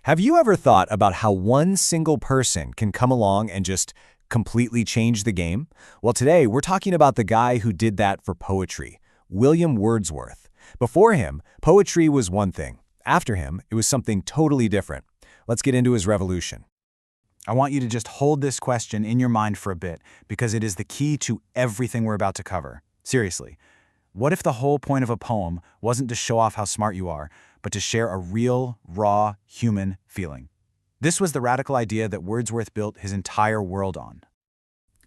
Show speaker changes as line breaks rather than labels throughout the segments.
Have you ever thought about how one single person can come along and just completely change the game? Well, today we're talking about the guy who did that for poetry, William Wordsworth. Before him, poetry was one thing. After him, it was something totally different. Let's get into his revolution.
I want you to just hold this question in your mind for a bit, because it is the key to everything we're about to cover. Seriously, what if the whole point of a poem wasn't to show off how smart you are, but to share a real, raw, human feeling? This was the radical idea that Wordsworth built his entire world on.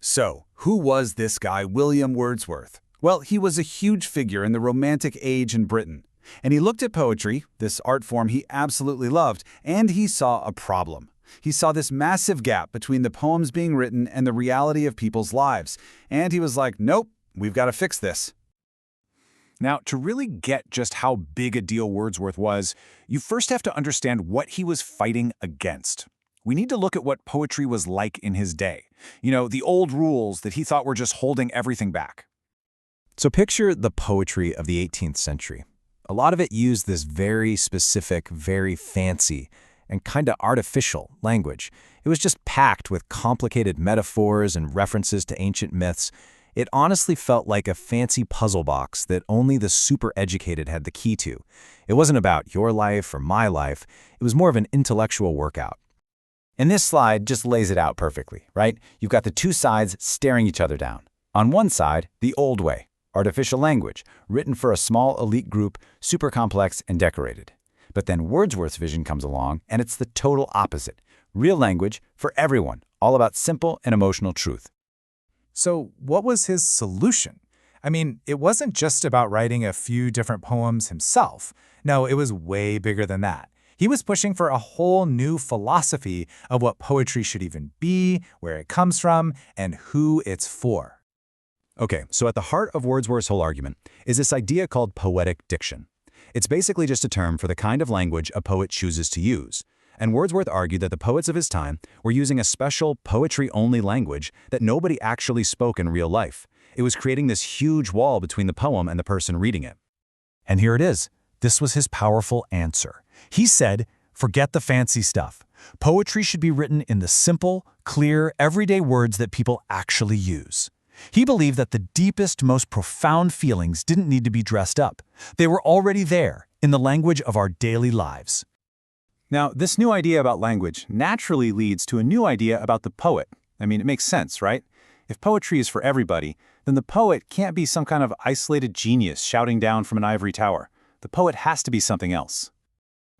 So, who was this guy, William Wordsworth? Well, he was a huge figure in the Romantic age in Britain. And he looked at poetry, this art form he absolutely loved, and he saw a problem. He saw this massive gap between the poems being written and the reality of people's lives. And he was like, nope, we've got to fix this.
Now, to really get just how big a deal Wordsworth was, you first have to understand what he was fighting against. We need to look at what poetry was like in his day. You know, the old rules that he thought were just holding everything back.
So picture the poetry of the 18th century. A lot of it used this very specific, very fancy, and kind of artificial language. It was just packed with complicated metaphors and references to ancient myths. It honestly felt like a fancy puzzle box that only the super educated had the key to. It wasn't about your life or my life. It was more of an intellectual workout.
And this slide just lays it out perfectly, right? You've got the two sides staring each other down. On one side, the old way, artificial language, written for a small elite group, super complex and decorated. But then Wordsworth's vision comes along, and it's the total opposite. Real language for everyone, all about simple and emotional truth.
So what was his solution? I mean, it wasn't just about writing a few different poems himself. No, it was way bigger than that. He was pushing for a whole new philosophy of what poetry should even be, where it comes from, and who it's for.
Okay, so at the heart of Wordsworth's whole argument is this idea called poetic diction. It's basically just a term for the kind of language a poet chooses to use. And Wordsworth argued that the poets of his time were using a special poetry-only language that nobody actually spoke in real life. It was creating this huge wall between the poem and the person reading it.
And here it is. This was his powerful answer. He said, forget the fancy stuff. Poetry should be written in the simple, clear, everyday words that people actually use. He believed that the deepest, most profound feelings didn't need to be dressed up. They were already there, in the language of our daily lives.
Now, this new idea about language naturally leads to a new idea about the poet. I mean, it makes sense, right? If poetry is for everybody, then the poet can't be some kind of isolated genius shouting down from an ivory tower. The poet has to be something else.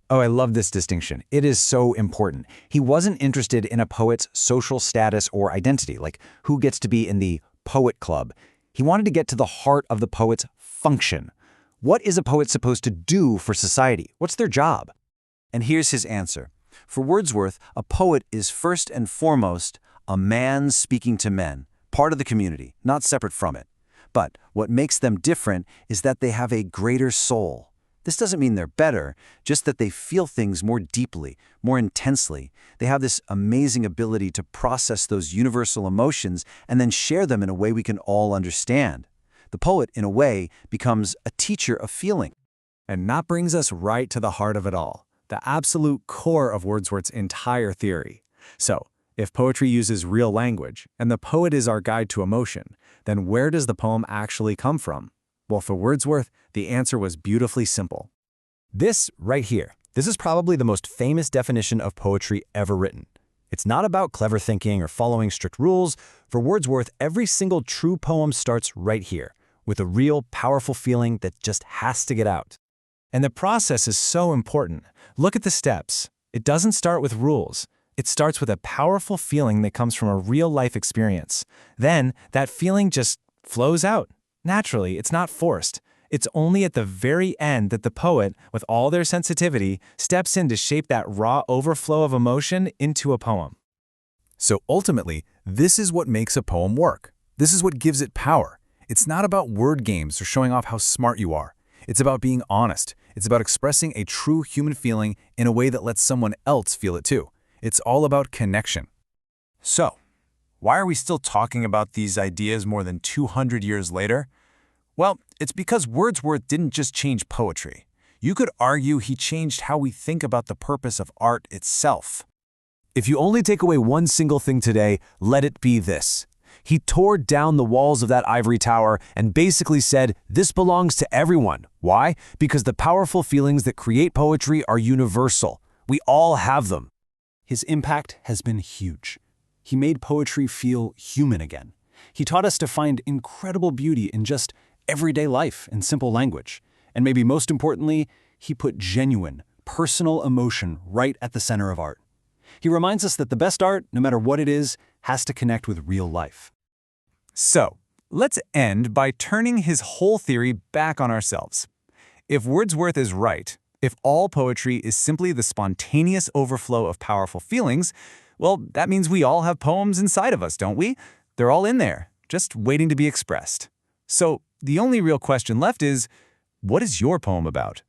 Oh, I love this distinction. It is so important. He wasn't interested in a poet's social status or identity, like who gets to be in the poet club. He wanted to get to the heart of the poet's function. What is a poet supposed to do for society? What's their job?
And here's his answer. For Wordsworth, a poet is first and foremost a man speaking to men, part of the community, not separate from it. But what makes them different is that they have a greater soul. This doesn't mean they're better, just that they feel things more deeply, more intensely. They have this amazing ability to process those universal emotions and then share them in a way we can all understand. The poet, in a way, becomes a teacher of feeling.
And that brings us right to the heart of it all, the absolute core of Wordsworth's entire theory. So, if poetry uses real language, and the poet is our guide to emotion, then where does the poem actually come from? Well, for Wordsworth, the answer was beautifully simple. This right here, this is probably the most famous definition of poetry ever written. It's not about clever thinking or following strict rules. For Wordsworth, every single true poem starts right here, with a real, powerful feeling that just has to get out.
And the process is so important. Look at the steps. It doesn't start with rules. It starts with a powerful feeling that comes from a real-life experience. Then, that feeling just flows out. Naturally, it's not forced. It's only at the very end that the poet, with all their sensitivity, steps in to shape that raw overflow of emotion into a poem.
So ultimately, this is what makes a poem work. This is what gives it power. It's not about word games or showing off how smart you are. It's about being honest. It's about expressing a true human feeling in a way that lets someone else feel it too. It's all about connection.
So, why are we still talking about these ideas more than 200 years later? Well, it's because Wordsworth didn't just change poetry.
You could argue he changed how we think about the purpose of art itself.
If you only take away one single thing today, let it be this. He tore down the walls of that ivory tower and basically said, this belongs to everyone. Why? Because the powerful feelings that create poetry are universal. We all have them.
His impact has been huge. He made poetry feel human again. He taught us to find incredible beauty in just everyday life and simple language. And maybe most importantly, he put genuine, personal emotion right at the center of art. He reminds us that the best art, no matter what it is, has to connect with real life.
So, let's end by turning his whole theory back on ourselves. If Wordsworth is right, if all poetry is simply the spontaneous overflow of powerful feelings, well, that means we all have poems inside of us, don't we? They're all in there, just waiting to be expressed. So, the only real question left is, what is your poem about?